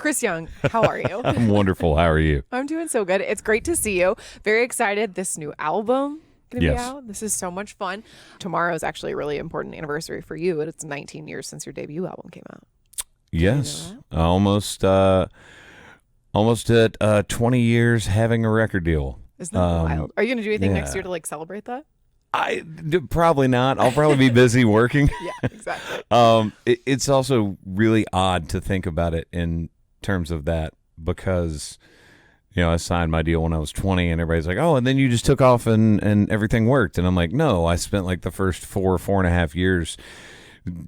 Chris Young, how are you? I'm wonderful. How are you? I'm doing so good. It's great to see you. Very excited. This new album going to be Yes. out. This is so much fun. Tomorrow is actually a really important anniversary for you. It's 19 years since your debut album came out. Yes. Almost at 20 years having a record deal. Isn't that wild? Are you going to do anything next yeah. year to like celebrate that? Probably not. I'll probably be busy working. Yeah, exactly. It's also really odd to think about it in terms of that because, I signed my deal when I was 20 and everybody's like, oh, and then you just took off and everything worked. And I'm like, no, I spent like the first 4.5 years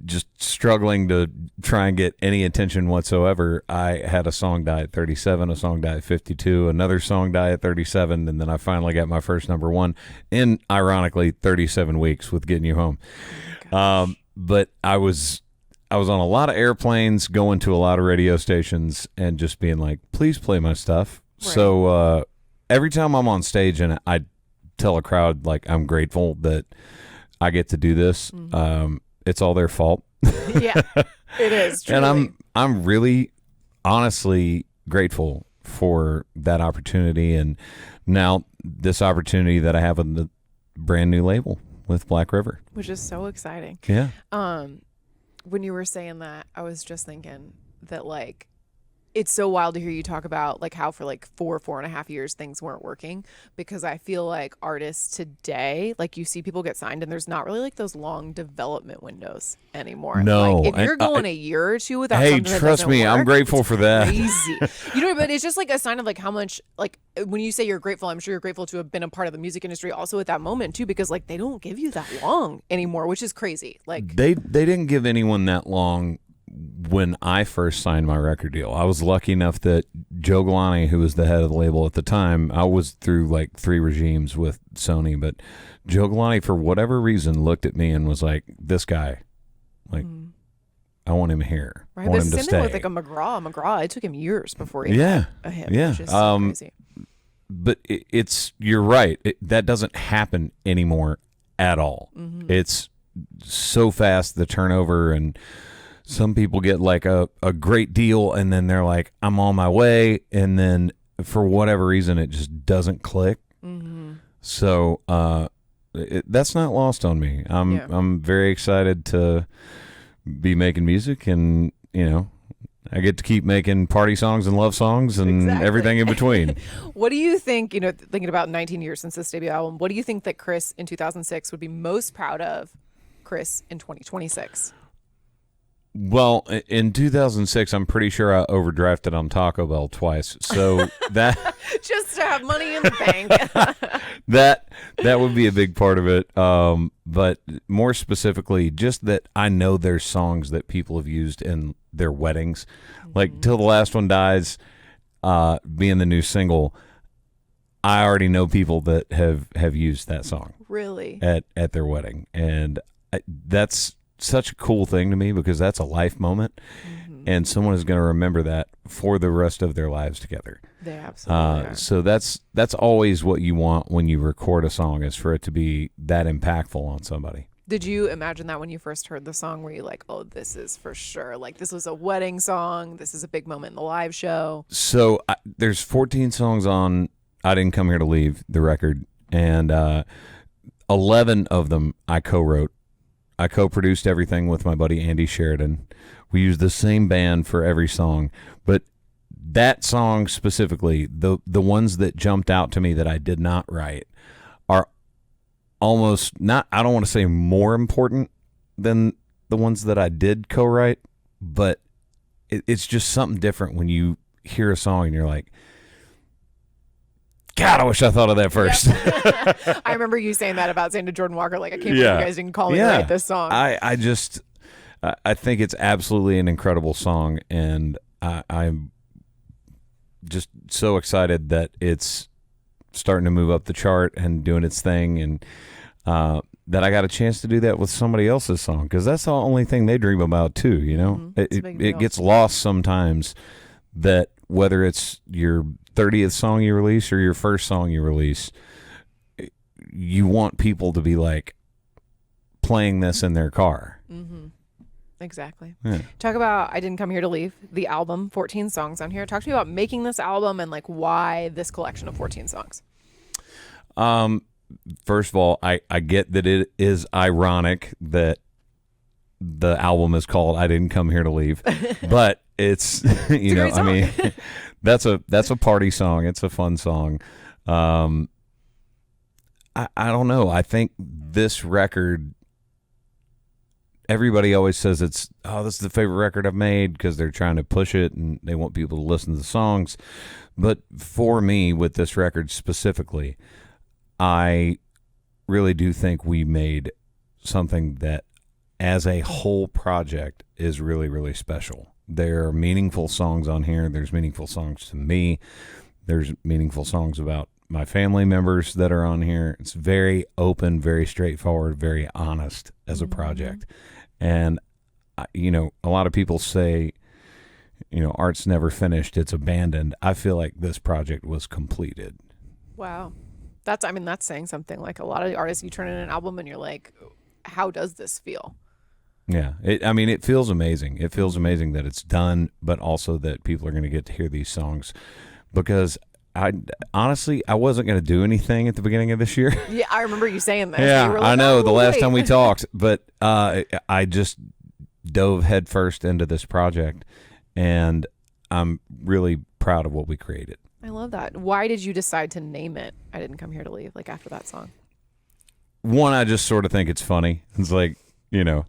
just struggling to try and get any attention whatsoever. I had a song die at 37, a song die at 52, another song die at 37, and then I finally got my first number one in, ironically, 37 weeks with Getting You Home. But I was on a lot of airplanes, going to a lot of radio stations, and just being like, please play my stuff. Right. So every time I'm on stage and I tell a crowd, like, I'm grateful that I get to do this, it's all their fault. Yeah, it is. Truly. And I'm really honestly grateful for that opportunity, and now this opportunity that I have on the brand new label with Black River, which is so exciting. Yeah. When you were saying that, I was just thinking that like it's so wild to hear you talk about like how for like 4.5 years things weren't working, because I feel like artists today, like you see people get signed and there's not really like those long development windows anymore. No, like, if you're going a year or two without hey, something that trust doesn't me, work, I'm grateful for that. Crazy. But it's just like a sign of like how much, like when you say you're grateful, I'm sure you're grateful to have been a part of the music industry also at that moment too, because like they don't give you that long anymore, which is crazy. Like they didn't give anyone that long. When I first signed my record deal, I was lucky enough that Joe Galante, who was the head of the label at the time, I was through like 3 regimes with Sony, but Joe Galante, for whatever reason, looked at me and was like, this guy, like, I want him here. Right, I want the him to same stay. With like a McGraw, it took him years before he had a hit, which is so crazy. But you're right. That doesn't happen anymore at all. It's so fast, the turnover, and some people get like a great deal and then they're like, I'm on my way. And then for whatever reason, it just doesn't click. So that's not lost on me. I'm very excited to be making music, and, I get to keep making party songs and love songs and everything in between. What do you think, thinking about 19 years since this debut album, what do you think that Chris in 2006 would be most proud of Chris in 2026? Well, in 2006, I'm pretty sure I overdrafted on Taco Bell twice. So that just to have money in the bank. that would be a big part of it. But more specifically, just that I know there's songs that people have used in their weddings, like Till the Last One Dies, being the new single. I already know people that have used that song really at their wedding, and that's such a cool thing to me because that's a life moment, and someone is going to remember that for the rest of their lives together. They absolutely are. So that's always what you want when you record a song, is for it to be that impactful on somebody. Did you imagine that when you first heard the song? Were you like, oh, this is for sure, like this was a wedding song, this is a big moment in the live show? So there's 14 songs on I Didn't Come Here to Leave, the record, and 11 of them I co-wrote. I co-produced everything with my buddy Andy Sheridan. We used the same band for every song, but that song specifically, the ones that jumped out to me that I did not write are almost not, I don't want to say more important than the ones that I did co-write, but it's just something different when you hear a song and you're like, God, I wish I thought of that first. Yep. I remember you saying that about saying to Jordan Walker, like, I can't believe you guys didn't call me to write this song. I think it's absolutely an incredible song, and I'm just so excited that it's starting to move up the chart and doing its thing, and that I got a chance to do that with somebody else's song, because that's the only thing they dream about too, It gets lost sometimes that whether it's your 30th song you release or your first song you release, you want people to be like playing this in their car. Exactly. Yeah. Talk about I Didn't Come Here to Leave, the album, 14 songs on here. Talk to me about making this album and like why this collection of 14 songs. First of all, I get that it is ironic that the album is called I Didn't Come Here to Leave, but it's you know, I mean, that's a party song. It's a fun song. I don't know. I think this record, everybody always says this is the favorite record I've made because they're trying to push it and they want people to listen to the songs. But for me, with this record specifically, I really do think we made something that as a whole project is really, really special. There are meaningful songs on here. There's meaningful songs to me. There's meaningful songs about my family members that are on here. It's very open, very straightforward, very honest as a project. And, you know, a lot of people say, you know, art's never finished, it's abandoned. I feel like this project was completed. Wow. That's saying something. Like a lot of the artists, you turn in an album and you're like, how does this feel? Yeah. It feels amazing. It feels amazing that it's done, but also that people are going to get to hear these songs because I wasn't going to do anything at the beginning of this year. Yeah, I remember you saying that. Yeah, like, I know oh, the last wait. time we talked, but I just dove headfirst into this project, and I'm really proud of what we created. I love that. Why did you decide to name it I Didn't Come Here to Leave, like after that song? One, I just sort of think it's funny. It's like, you know,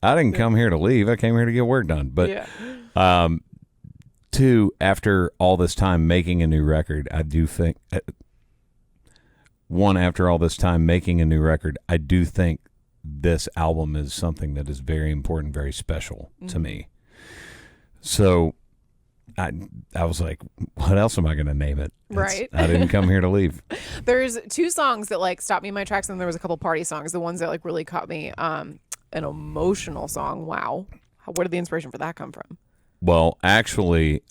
I didn't come here to leave. I came here to get work done. But yeah. Two, after all this time making a new record, I do think after all this time making a new record, I do think this album is something that is very important, very special to me. So I was like, what else am I going to name it? Right. I Didn't Come Here to Leave. There's two songs that like stopped me in my tracks, and there was a couple party songs. The ones that like really caught me, an emotional song. Wow. Where did the inspiration for that come from? Well, actually,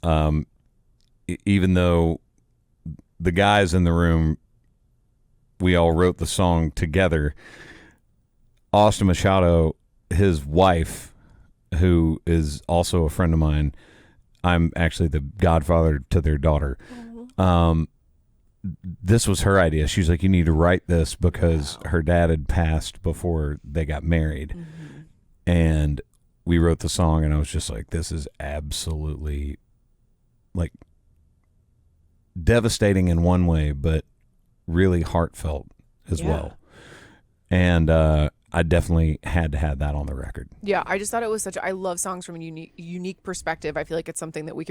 even though the guys in the room, we all wrote the song together, Austin Machado, his wife, who is also a friend of mine, I'm actually the godfather to their daughter. This was her idea. She's like, you need to write this because her dad had passed before they got married. And we wrote the song, and I was just like, this is absolutely like devastating in one way, but really heartfelt as well. And I definitely had to have that on the record. Yeah, I just thought it was I love songs from a unique perspective. I feel like it's something that we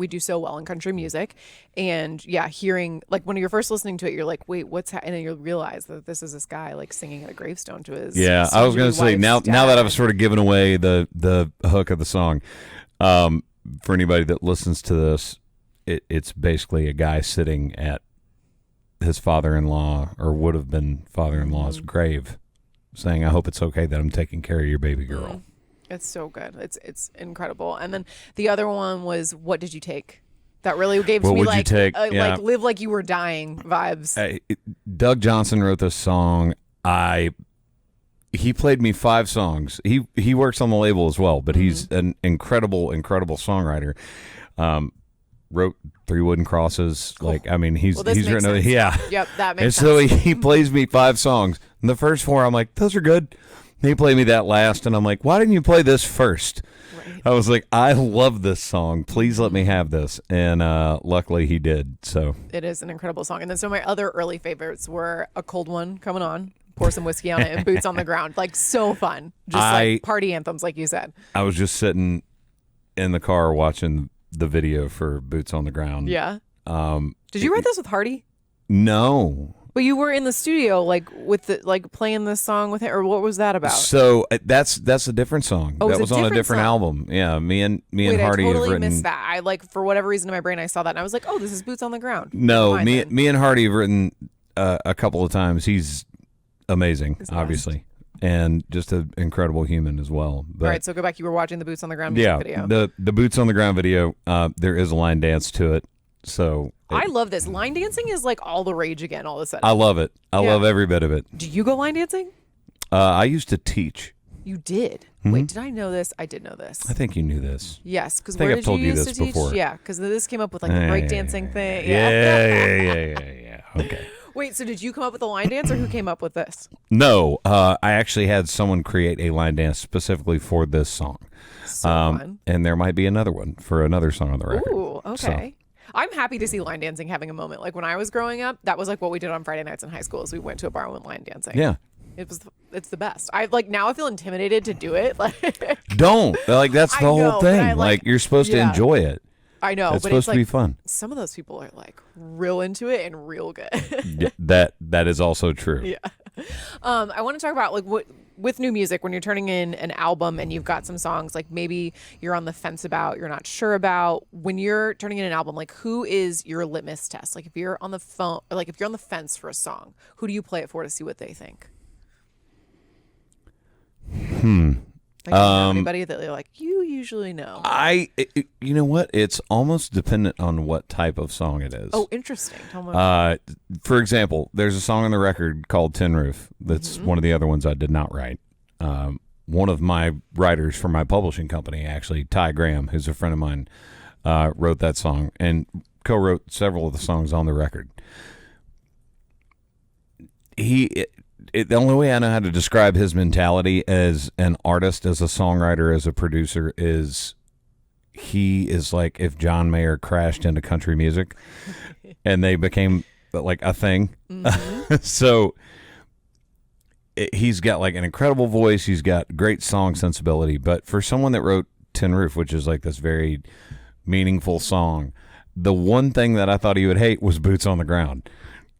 do so well in country music. And yeah, hearing, like when you're first listening to it, you're like, wait, what's happening? And then you'll realize that this is this guy like singing at a gravestone to his I was going to say, now that I've sort of given away the hook of the song, for anybody that listens to this, it's basically a guy sitting at his father-in-law, or would have been father-in-law's grave, saying, I hope it's okay that I'm taking care of your baby girl. It's so good. It's incredible. And then the other one was What Did You Take? That really gave me like like Live Like You Were Dying vibes. Doug Johnson wrote this song. He played me 5 songs. He works on the label as well, but he's an incredible songwriter. Wrote 3 Wooden Crosses. Cool. Like, I mean, he's written sense. Yep, that makes sense. And so he plays me 5 songs. And the first 4, I'm like, those are good. And he played me that last, and I'm like, why didn't you play this first? Right. I was like, I love this song. Please let me have this. And luckily he did. So it is an incredible song. And then some of my other early favorites were A Cold One Coming On, Pour Some Whiskey on It, and Boots on the Ground. Like, so fun. Just like party anthems, like you said. I was just sitting in the car watching the video for Boots on the Ground. Yeah. Did you write this with Hardy? No. But you were in the studio, like with the playing this song with him, or what was that about? So that's a different song. Oh, that was on a different song? album. Yeah, me and Hardy I totally have written. missed that. I for whatever reason in my brain I saw that and I was like, oh, this is Boots on the Ground. No, me and Hardy have written a couple of times. He's amazing, obviously. And just an incredible human as well. But, all right, so go back. You were watching the Boots on the Ground music video. The Boots on the Ground video. There is a line dance to it. So I love this. Line dancing is like all the rage again all of a sudden. I love it. I love every bit of it. Do you go line dancing? I used to teach. You did? Wait, did I know this? I did know this. I think you knew this. Yes, because I think where I've did told you you used this to teach? before. Yeah, because this came up with like the breakdancing thing. Yeah. Okay. Wait, so did you come up with the line dance, or who came up with this? No, I actually had someone create a line dance specifically for this song. So fun. And there might be another one for another song on the record. Ooh, okay. I'm happy to see line dancing having a moment. Like when I was growing up, that was like what we did on Friday nights in high school. Is we went to a bar and went line dancing. Yeah. It's the best. I like now I feel intimidated to do it. Like Don't. Like that's the I whole know, but thing. I, Like you're supposed to enjoy it. I know, It's but supposed it's to be like fun. some of those people are like real into it and real good. Yeah, that is also true. Yeah. I want to talk about like what with new music when you're turning in an album and you've got some songs like maybe you're on the fence about, you're not sure about. When you're turning in an album, like who is your litmus test? Like if you're on the phone, or like if you're on the fence for a song, who do you play it for to see what they think? Like, do you know anybody that they're like, you usually know? You know what? It's almost dependent on what type of song it is. Oh, interesting. Tell me. For example, there's a song on the record called Tin Roof. That's one of the other ones I did not write. One of my writers for my publishing company, actually, Ty Graham, who's a friend of mine, wrote that song and co-wrote several of the songs on the record. The only way I know how to describe his mentality as an artist, as a songwriter, as a producer is he is like if John Mayer crashed into country music and they became like a thing. So he's got like an incredible voice. He's got great song sensibility. But for someone that wrote Tin Roof, which is like this very meaningful song, the one thing that I thought he would hate was Boots on the Ground.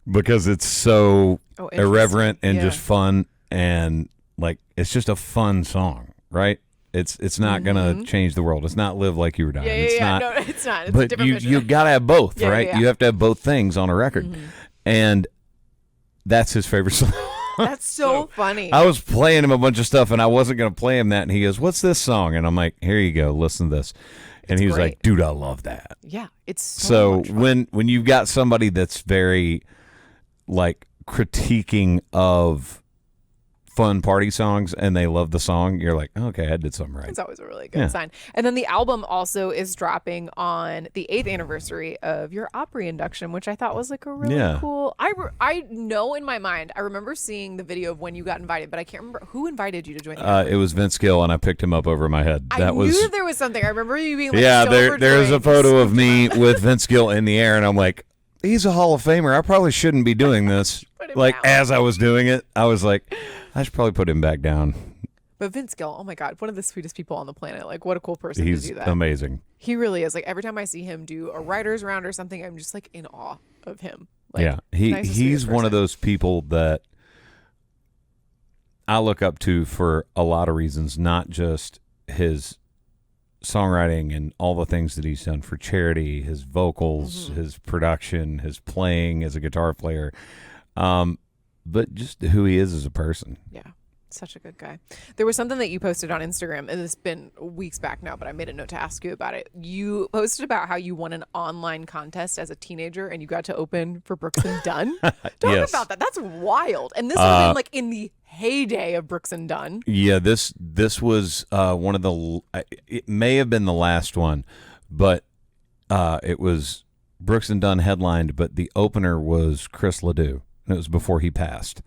Because it's so irreverent and just fun, and like it's just a fun song, right? It's not gonna change the world. It's not Live Like You Were Dying. It's not. No, it's not. It's but a different you gotta have both, right? Yeah. You have to have both things on a record, and that's his favorite song. That's so funny. I was playing him a bunch of stuff, and I wasn't gonna play him that, and he goes, "What's this song?" And I'm like, "Here you go, listen to this." And he was great. like, "Dude, I love that." Yeah, it's so much fun. when you've got somebody that's very like critiquing of fun party songs and they love the song, you're like, okay, I did something right. It's always a really good sign. And then the album also is dropping on the 8th anniversary of your Opry induction, which I thought was like a really cool. I know in my mind, I remember seeing the video of when you got invited, but I can't remember who invited you to join the it was Vince Gill, and I picked him up over my head. I knew that there was something. I remember you being like, there's a photo of me with Vince Gill in the air, and I'm like, he's a Hall of Famer. I probably shouldn't be doing this. Like, down. as I was doing it, I was like, I should probably put him back down. But Vince Gill, oh my God, one of the sweetest people on the planet. Like, what a cool person He's to do that. Amazing. He really is. Like, every time I see him do a writer's round or something, I'm just like in awe of him. Like, yeah, he's one of those people that I look up to for a lot of reasons, not just his songwriting and all the things that he's done for charity, his vocals, his production, his playing as a guitar player, but just who he is as a person. Yeah, such a good guy. There was something that you posted on Instagram, and it's been weeks back now, but I made a note to ask you about it. You posted about how you won an online contest as a teenager and you got to open for Brooks and Dunn. Talk about that. That's wild. And this would have been like in the heyday of Brooks and Dunn. Yeah, this was one of the. It may have been the last one, but it was Brooks and Dunn headlined, but the opener was Chris Ledoux, and it was before he passed.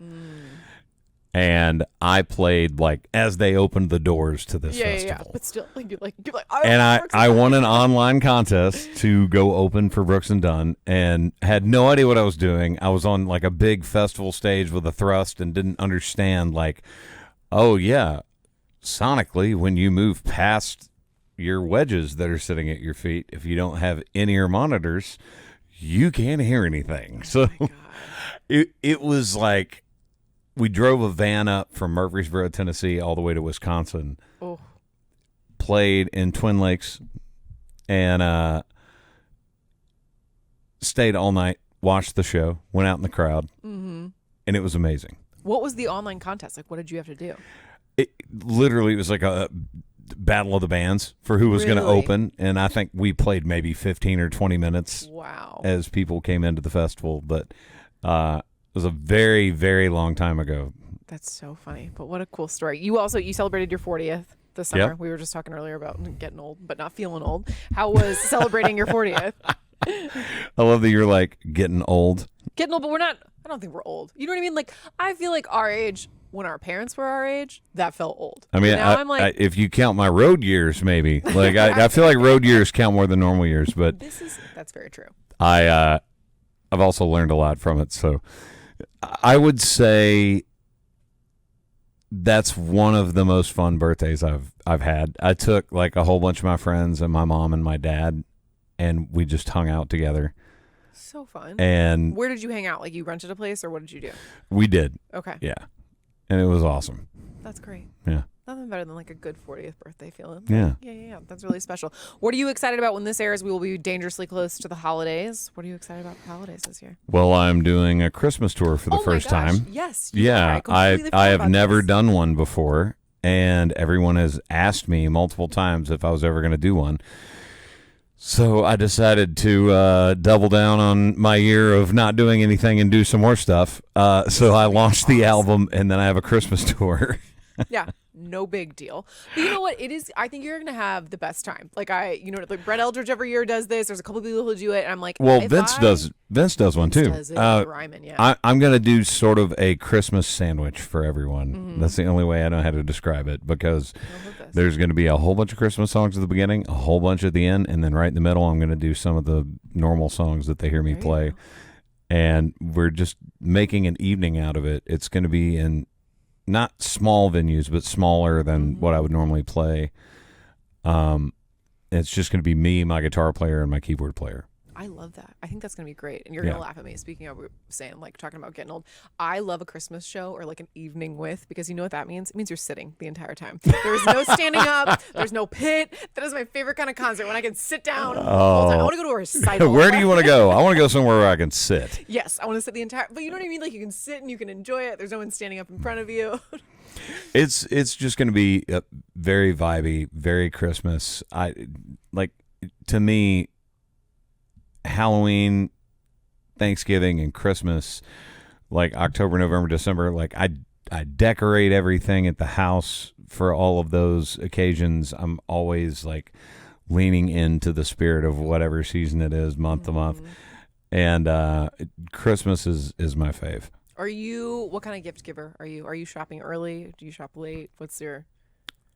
And I played like as they opened the doors to this festival. Yeah. But still, you're like, and I won an online contest to go open for Brooks and Dunn, and had no idea what I was doing. I was on like a big festival stage with a thrust and didn't understand like, oh yeah, sonically when you move past your wedges that are sitting at your feet, if you don't have in-ear monitors, you can't hear anything. So it was like. We drove a van up from Murfreesboro, Tennessee, all the way to Wisconsin. Oh. Played in Twin Lakes, and stayed all night. Watched the show. Went out in the crowd, and it was amazing. What was the online contest like? What did you have to do? It literally was like a battle of the bands for who was going to open, and I think we played maybe 15 or 20 minutes. Wow! As people came into the festival, but. It was a very, very long time ago. That's so funny, but what a cool story. You celebrated your 40th this summer? Yep. We were just talking earlier about getting old, but not feeling old. How was celebrating your 40th? I love that you're like getting old. Getting old, but we're not. I don't think we're old. You know what I mean? Like, I feel like our age, when our parents were our age, that felt old. I mean, now I'm like, if you count my road years, maybe. Like, I feel like road years count more than normal years, but that's very true. I've also learned a lot from it. So I would say that's one of the most fun birthdays I've had. I took like a whole bunch of my friends and my mom and my dad, and we just hung out together. So fun. And where did you hang out? Like, you rented a place, or what did you do? We did. Okay. Yeah. And it was awesome. That's great. Yeah. Nothing better than like a good 40th birthday feeling. Yeah. Yeah. That's really special. What are you excited about when this airs? We will be dangerously close to the holidays. What are you excited about for holidays this year? Well, I'm doing a Christmas tour for the first time. Yes. Yeah. I have never done one before, and everyone has asked me multiple times if I was ever going to do one. So I decided to double down on my year of not doing anything and do some more stuff. So I launched the album, and then I have a Christmas tour. Yeah, no big deal. But you know what? It is. I think you're gonna have the best time. Like like Brett Eldridge every year does this. There's a couple people who do it, and I'm like, well, Vince does one too. Does it, Ryman, yeah. I'm gonna do sort of a Christmas sandwich for everyone. Mm-hmm. That's the only way I know how to describe it, because there's going to be a whole bunch of Christmas songs at the beginning, a whole bunch at the end, and then right in the middle, I'm going to do some of the normal songs that they hear me play. And we're just making an evening out of it. It's going to be in not small venues, but smaller than what I would normally play. It's just going to be me, my guitar player, and my keyboard player. I love that. I think that's going to be great. And you're going to laugh at me. Speaking of saying, like, talking about getting old, I love a Christmas show or like an evening with, because you know what that means? It means you're sitting the entire time. There's no standing up. There's no pit. That is my favorite kind of concert, when I can sit down the whole time. I want to go to a recital. Where do you want to go? I want to go somewhere where I can sit. Yes, I want to sit the entire, but you know what I mean? Like, you can sit and you can enjoy it. There's no one standing up in front of you. It's just going to be very vibey, very Christmas. To me, Halloween, Thanksgiving, and Christmas, like October, November, December, like I decorate everything at the house for all of those occasions. I'm always like leaning into the spirit of whatever season it is, month to month. And Christmas is my fave. What kind of gift giver are you? Are you shopping early? Do you shop late?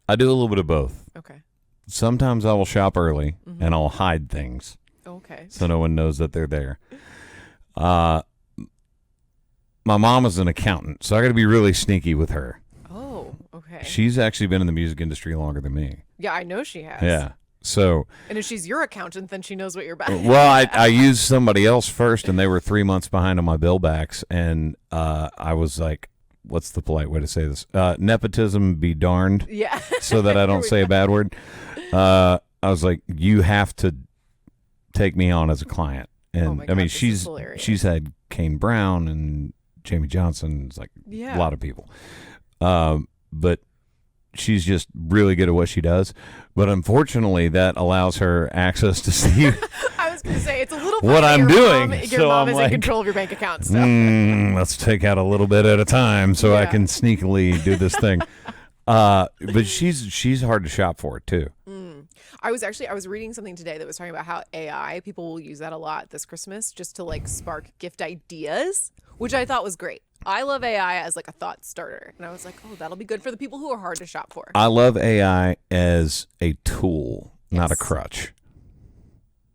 I do a little bit of both. Okay. Sometimes I will shop early and I'll hide things. Okay. So no one knows that they're there. My mom is an accountant, so I got to be really sneaky with her. Oh, okay. She's actually been in the music industry longer than me. Yeah, I know she has. Yeah. So. And if she's your accountant, then she knows what you're buying. Well, I used somebody else first, and they were 3 months behind on my bill backs, and I was like, what's the polite way to say this? Nepotism be darned. Yeah. So that I don't say a bad word. I was like, you have to take me on as a client. And God, I mean, she's had Kane Brown and Jamie Johnson. It's like a lot of people. But she's just really good at what she does. But unfortunately, that allows her access to see I was going to say, it's a little what I'm doing. Your mom is in control of your bank account. So. Let's take out a little bit at a time so I can sneakily do this thing. But she's hard to shop for too. I was reading something today that was talking about how AI, people will use that a lot this Christmas just to like spark gift ideas, which I thought was great. I love AI as like a thought starter. And I was like, oh, that'll be good for the people who are hard to shop for. I love AI as a tool, not a crutch.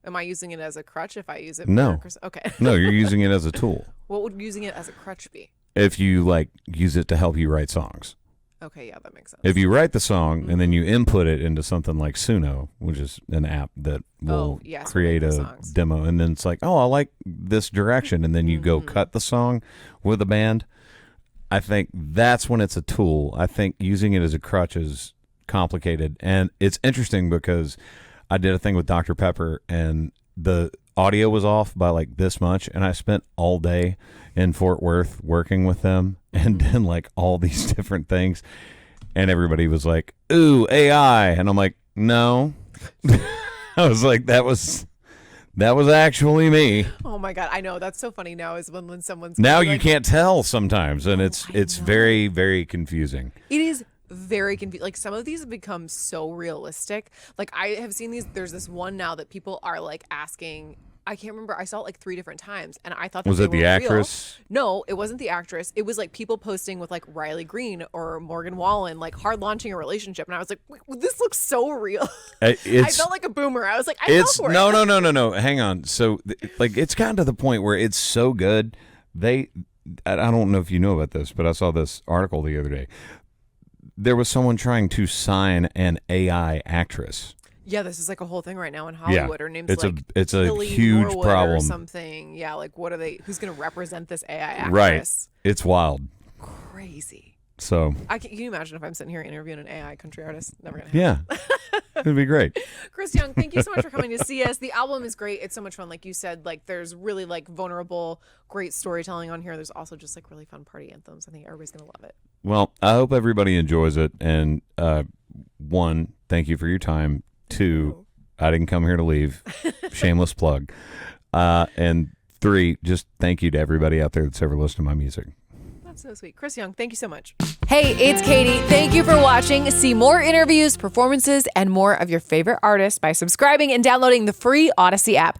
Am I using it as a crutch if I use it? No. Okay. No, you're using it as a tool. What would using it as a crutch be? If you like use it to help you write songs. Okay, yeah, that makes sense. If you write the song and then you input it into something like Suno, which is an app that will create a demo, and then it's like, oh, I like this direction, and then you go cut the song with a band, I think that's when it's a tool. I think using it as a crutch is complicated. And it's interesting because I did a thing with Dr. Pepper, and the audio was off by like this much, and I spent all day in Fort Worth working with them and did like all these different things, and everybody was like, ooh, AI, and I'm like, no. I was like, that was actually me. Oh my God, I know, that's so funny now is when someone's now you can't tell sometimes, and it's very, very confusing. It is very confused. Like some of these have become so realistic. Like I have seen these. There's this one now that people are like asking. I can't remember. I saw it like 3 different times, and I thought that Was they it the were actress? Real. No, it wasn't the actress. It was like people posting with like Riley Green or Morgan Wallen, like hard launching a relationship, and I was like, this looks so real. I felt like a boomer. I was like, I fell for no, it. no. Hang on. So like it's gotten to the point where it's so good. I don't know if you know about this, but I saw this article the other day. There was someone trying to sign an AI actress. Yeah, this is like a whole thing right now in Hollywood. Her name's it's like it's a Tilly huge Norwood problem. or something. Yeah, like what are they? Who's going to represent this AI actress? Right. It's wild. Crazy. So Can you imagine if I'm sitting here interviewing an AI country artist? Never gonna happen. yeah, it'd be great. Chris Young, thank you so much for coming to see us. The album is great. It's so much fun. Like you said, like there's really like vulnerable, great storytelling on here. There's also just like really fun party anthems. I think everybody's gonna love it. Well, I hope everybody enjoys it. And 1, thank you for your time. 2, I didn't come here to leave. Shameless plug. And 3, just thank you to everybody out there that's ever listened to my music. That's so sweet. Chris Young, thank you so much. Hey, it's Katie. Thank you for watching. See more interviews, performances, and more of your favorite artists by subscribing and downloading the free Audacy app.